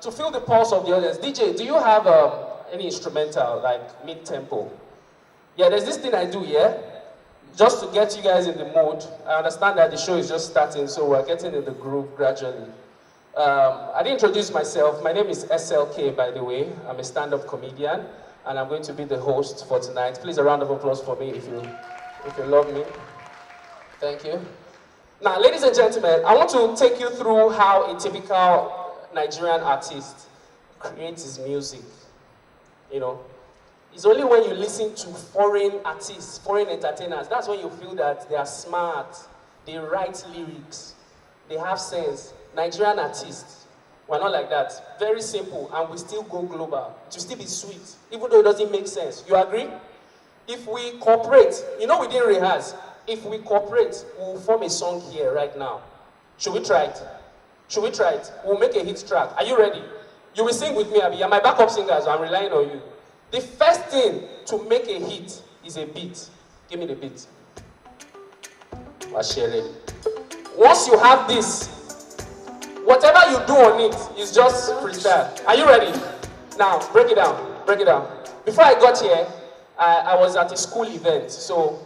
to feel the pulse of the audience, DJ, do you have any instrumental, like mid-tempo? Yeah, there's this thing I do, yeah? Just to get you guys in the mood. I understand that the show is just starting, so we're getting in the groove gradually. I didn't introduce myself. My name is SLK, by the way. I'm a stand-up comedian, and I'm going to be the host for tonight. Please, a round of applause for me if you love me. Thank you. Now, ladies and gentlemen, I want to take you through how a typical Nigerian artist creates his music. You know, it's only when you listen to foreign artists, foreign entertainers, that's when you feel that they are smart, they write lyrics, they have sense. Nigerian artists, we're not like that. Very simple, and we still go global. It will still be sweet, even though it doesn't make sense. You agree? If we cooperate, you know we didn't rehearse. If we cooperate, we'll form a song here right now. Should we try it? Should we try it? We'll make a hit track. Are you ready? You will sing with me, Abi. You're my backup singer, so I'm relying on you. The first thing to make a hit is a beat. Give me the beat. Once you have this, whatever you do on it is just freestyle. Are you ready? Now, break it down. Break it down. Before I got here, I was at a school event. So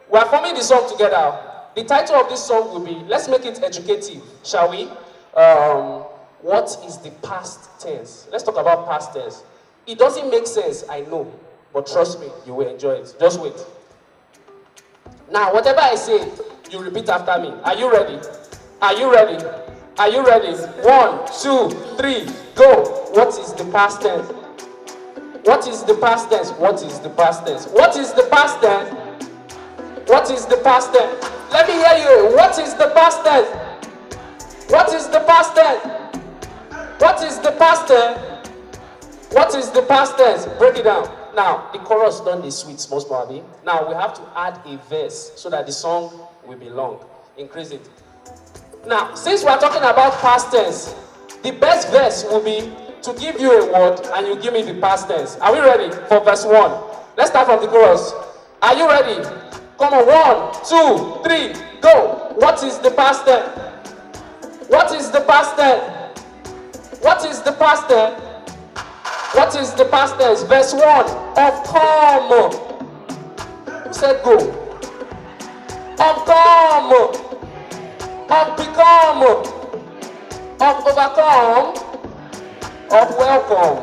we're forming the song together. The title of this song will be, let's make it educative, shall we? What is the past tense? Let's talk about past tense. It doesn't make sense, I know. But trust me, you will enjoy it. Just wait. Now, whatever I say, you repeat after me. Are you ready? Are you ready? Are you ready? 1, 2, 3, go. What is the past tense? What is the past tense? What is the past tense? What is the past tense? What is the past tense? Let me hear you. What is the past tense? What is the past tense? What is the past tense? What is the past tense? Break it down. Now, the chorus done the sweet, small, small. Now, we have to add a verse so that the song will be long. Increase it. Now, since we are talking about past tense, the best verse will be to give you a word and you give me the past tense. Are we ready for verse 1? Let's start from the chorus. Are you ready? Come on, 1, 2, 3, go. What is the past tense? What is the past tense? What is the past tense? What is the past tense? Verse 1, of come. Who said go? Of come. Of become. Of overcome. Of welcome.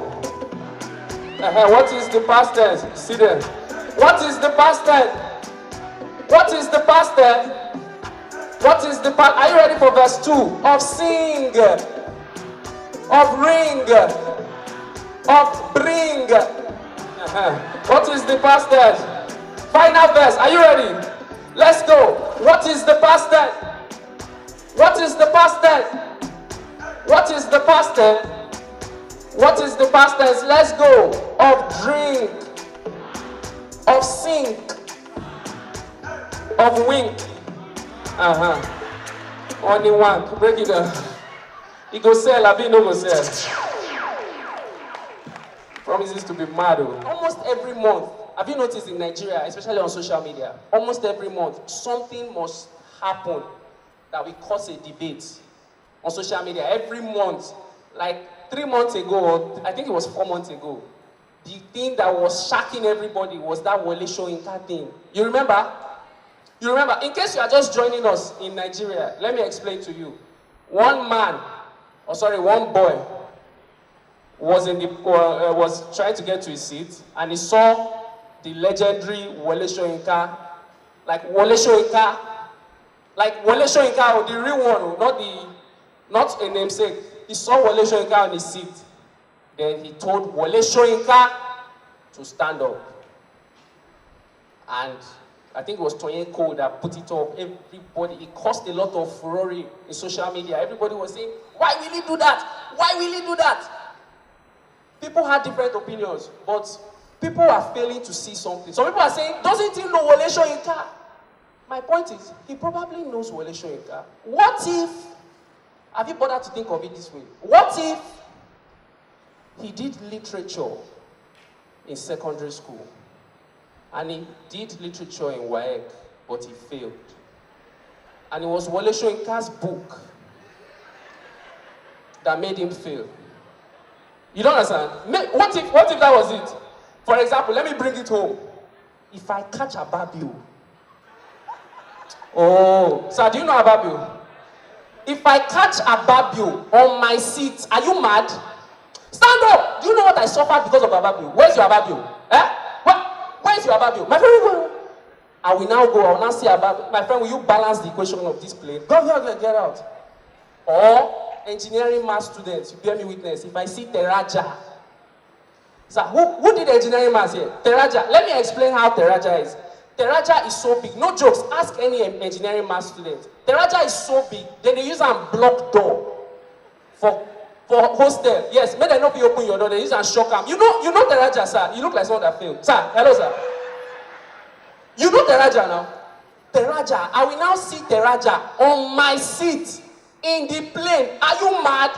What is the past tense? See there. What is the past tense? What is the past tense? What is the past? Are you ready for verse 2? Of sing. Of ring. Of bring. What is the past tense? Final verse. Are you ready? Let's go. What is the past tense? What is the past tense? What is the past tense? What is the past tense? Let's go. Of drink. Of sink. Of wink. Only one. Break it down. He go sell, Abi no go sell. Promises to be mad. Almost every month, have you noticed in Nigeria, especially on social media, almost every month, something must happen that will cause a debate on social media. Every month, like 3 months ago, I think it was 4 months ago, the thing that was shocking everybody was that Wole Soyinka thing. You remember? You remember? In case you are just joining us in Nigeria, let me explain to you. One boy was trying to get to his seat, and he saw the legendary Wole Soyinka, like Wole Soyinka, the real one, not a namesake. He saw Wole Soyinka on his seat. Then he told Wole Soyinka to stand up. And I think it was Toye that put it up. Everybody, it caused a lot of furore in social media. Everybody was saying, why will he do that? Why will he do that? People had different opinions, but people are failing to see something. Some people are saying, doesn't he know Wole Soyinka? My point is, he probably knows Wole Soyinka. What if, have you bothered to think of it this way? What if he did literature in secondary school, and he did literature in WAEC, but he failed? And it was Wole Soyinka's book that made him fail. You don't understand? What if that was it? For example, let me bring it home. If I catch a Babio. Oh, sir, do you know Babio? If I catch a Babio on my seat, are you mad? Stand up! Do you know what I suffered because of Babio? Where's your Babio? Eh? Where's your Babio? My friend, I will now go, I will now see Babio. My friend, will you balance the equation of this plane? Go here, get out. Or engineering math students, you bear me witness. If I see Teraja, sir, who did engineering math here? Teraja. Let me explain how Teraja is. Teraja is so big. No jokes. Ask any engineering math student. Teraja is so big. Then they use a block door for hostel. Yes, may they not be open your door. They use a shock arm. You know Teraja, sir. You look like someone that failed. Sir, hello, sir. You know Teraja now. Teraja. I will now see Teraja on my seat in the plane. Are you mad?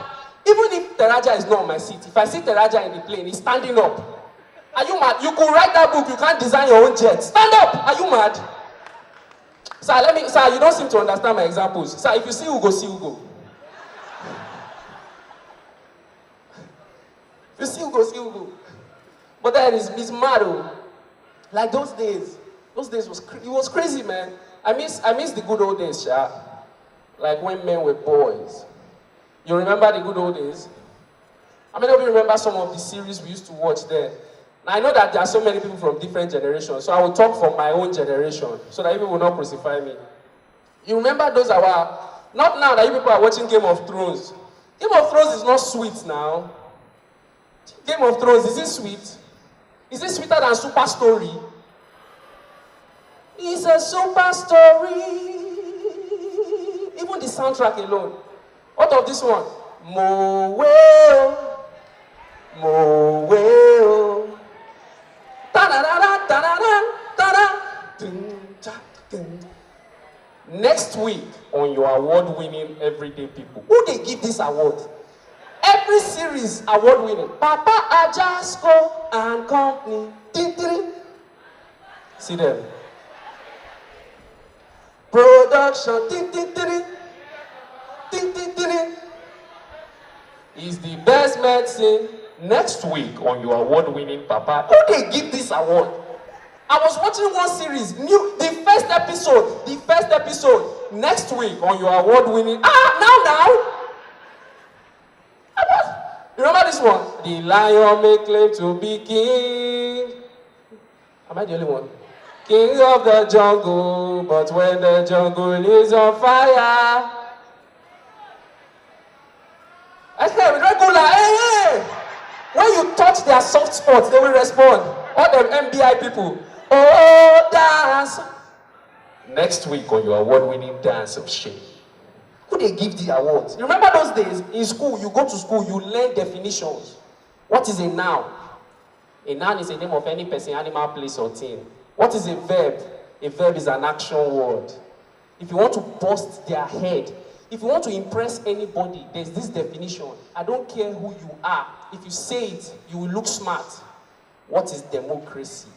Even if Teraja is not on my seat, if I see Teraja in the plane, he's standing up. Are you mad? You could write that book, you can't design your own jet. Stand up! Are you mad? Sir, you don't seem to understand my examples. Sir, if you see Ugo, see Ugo. If you see Ugo, see Ugo. But then it's mad, oh. Like those days was crazy, man. I miss the good old days, yeah. Like when men were boys. You remember the good old days? How many of you remember some of the series we used to watch there? Now, I know that there are so many people from different generations, so I will talk from my own generation, so that you people will not crucify me. You remember those that were, not now that you people are watching Game of Thrones. Game of Thrones is not sweet now. Game of Thrones, is it sweet? Is it sweeter than Super Story? It's a super story. Even the soundtrack alone. What of this one? Mo well. Next week on your award-winning Everyday People, who they give this award? Every series award-winning. Papa Ajasco and Company. See them. Production. Is the best medicine. Next week on your award-winning Papa, who they give this award? I was watching one series, the first episode, next week on your award-winning, now. You remember this one? The lion may claim to be king. Am I the only one? King of the jungle, but when the jungle is on fire. I said, regular, hey. When you touch their soft spots, they will respond. All them MBI people. Oh, dance. Next week on your award-winning Dance of Shame. Who they give the awards? You remember those days in school, you go to school, you learn definitions. What is a noun? A noun is a name of any person, animal, place, or thing. What is a verb? A verb is an action word. If you want to bust their head, if you want to impress anybody, there's this definition. I don't care who you are. If you say it, you will look smart. What is democracy?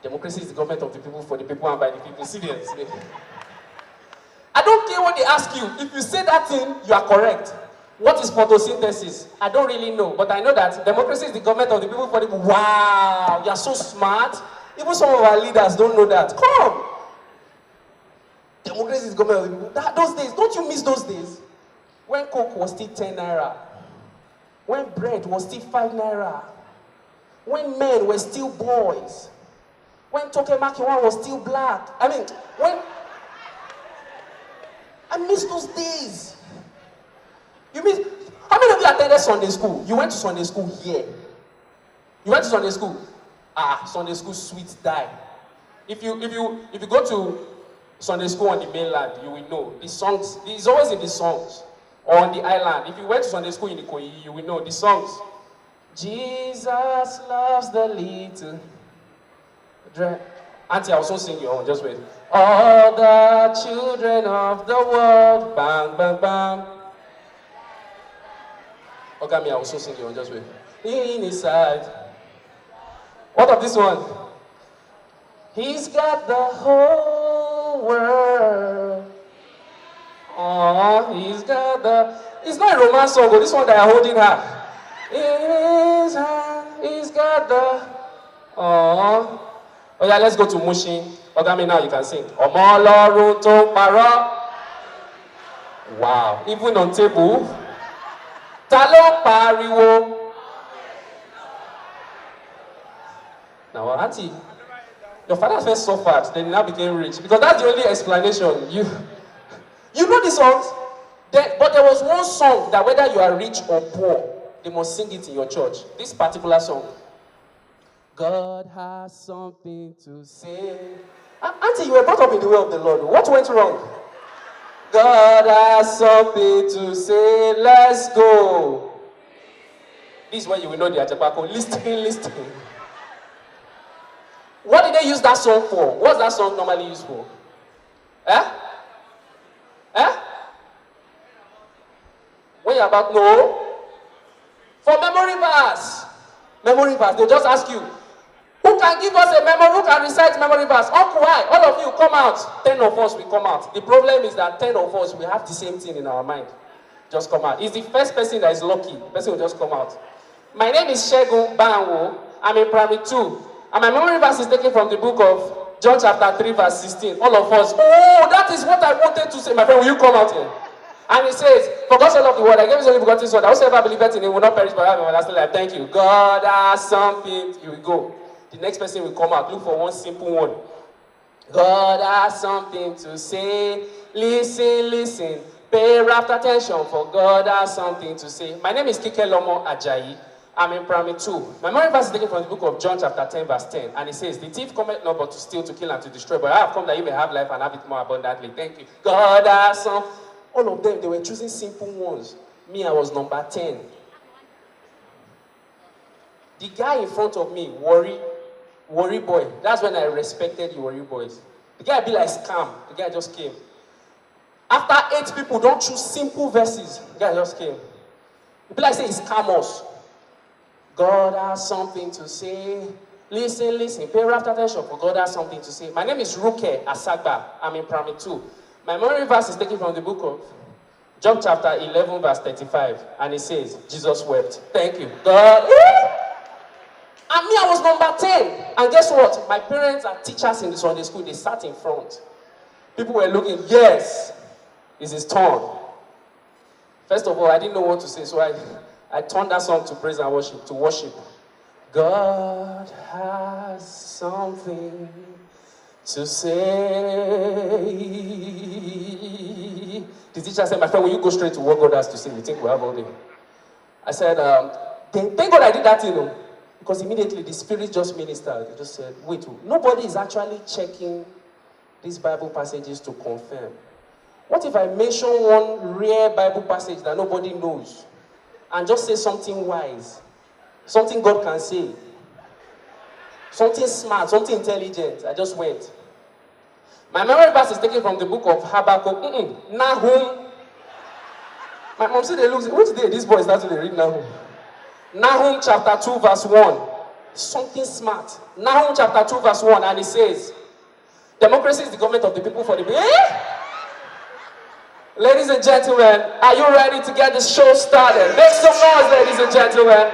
Democracy is the government of the people, for the people, and by the people. See there. I don't care what they ask you. If you say that thing, you are correct. What is photosynthesis? I don't really know. But I know that democracy is the government of the people, for the people. Wow, you are so smart. Even some of our leaders don't know that. Come. Democracy is the government of the people. Those days, don't you miss those days? When Coke was still 10 naira. When bread was still 5 naira. When men were still boys. When Toke Makinwa was still black. I miss those days. You miss. How many of you attended Sunday school? You went to Sunday school here. You went to Sunday school. Sunday school sweet die. If you go to Sunday school on the mainland, you will know the songs. It's always in the songs. Or on the island. If you went to Sunday school in Ikoyi, you will know the songs. Jesus loves the little. Auntie, I also sing your own. Just wait. All the children of the world. Bang, bang, bang. Okay, me, I also sing your own. Just wait. Inside. What of this one? He's got the whole world. Oh, he's got the It's not a romance song, but this one that I'm holding her. In his hand, he's got the... Aww. Oh yeah, let's go to Mushin. Ogami, now you can sing. Ọmọ Ọlọ́run tó ń parọ́. Wow, even on table. Ta ló ń pariwo? Now, auntie, your father first suffered, then he now became rich. Because that's the only explanation. You know the songs? But there was one song that whether you are rich or poor, they must sing it in your church. This particular song. God has something to say. Auntie, you were brought up in the way of the Lord. What went wrong? God has something to say. Let's go. This is when you will know the Ajapako. Listen. What did they use that song for? What's that song normally used for? When you're about no? For memory verse. Memory verse. They just ask you, who can give us a memory? Who can recite memory verse? Uncle, why? All of you come out. 10 of us will come out. The problem is that 10 of us, we have the same thing in our mind. Just come out. It's the first person that is lucky. The person will just come out. My name is Shegun Banwo. I'm in primary 2. And my memory verse is taken from the book of John chapter 3 verse 16. All of us, oh, that is what I wanted to say. My friend, will you come out here? And it says, for God so loved the world, I gave his only begotten son, that whosoever believeth in him will not perish but have everlasting life. Thank you. God has something. Here we go. The next person will come out. Look for one simple one. God has something to say. Listen. Pay rapt attention, for God has something to say. My name is Kike Lomo Ajayi. I'm in primary 2. My memory verse is taken from the book of John chapter 10 verse 10. And it says, the thief cometh not but to steal, to kill, and to destroy. But I have come that you may have life and have it more abundantly. Thank you. God has some. All of them, they were choosing simple ones. Me, I was number 10. The guy in front of me, worry boy. That's when I respected the worry boys. The guy be like scam. The guy just came. After 8 people don't choose simple verses, the guy just came. It be like say he scam us. God has something to say. Listen. Pay rapt attention, for God has something to say. My name is Ruke Asagba. I'm in primary 2. My memory verse is taken from the book of John chapter 11 verse 35. And it says, Jesus wept. Thank you. God. And me, I was number 10. And guess what? My parents are teachers in the Sunday school. They sat in front. People were looking, yes, it's his turn. First of all, I didn't know what to say, so I turned that song to praise and worship, to worship. God has something to say. The teacher said, my friend, will you go straight to what God has to say? You think we have all day? I said, thank God I did that, because immediately the Spirit just ministered. He just said, wait, nobody is actually checking these Bible passages to confirm. What if I mention one rare Bible passage that nobody knows and just say something wise, something God can say, something smart, something intelligent? I just went. My memory verse is taken from the book of Habakkuk. Nahum. My mom said, which day this boy started to read Nahum? Nahum chapter 2 verse 1. Something smart. Nahum chapter 2 verse 1, and it says, democracy is the government of the people for the people. Ladies and gentlemen, are you ready to get this show started? Make some noise, ladies and gentlemen.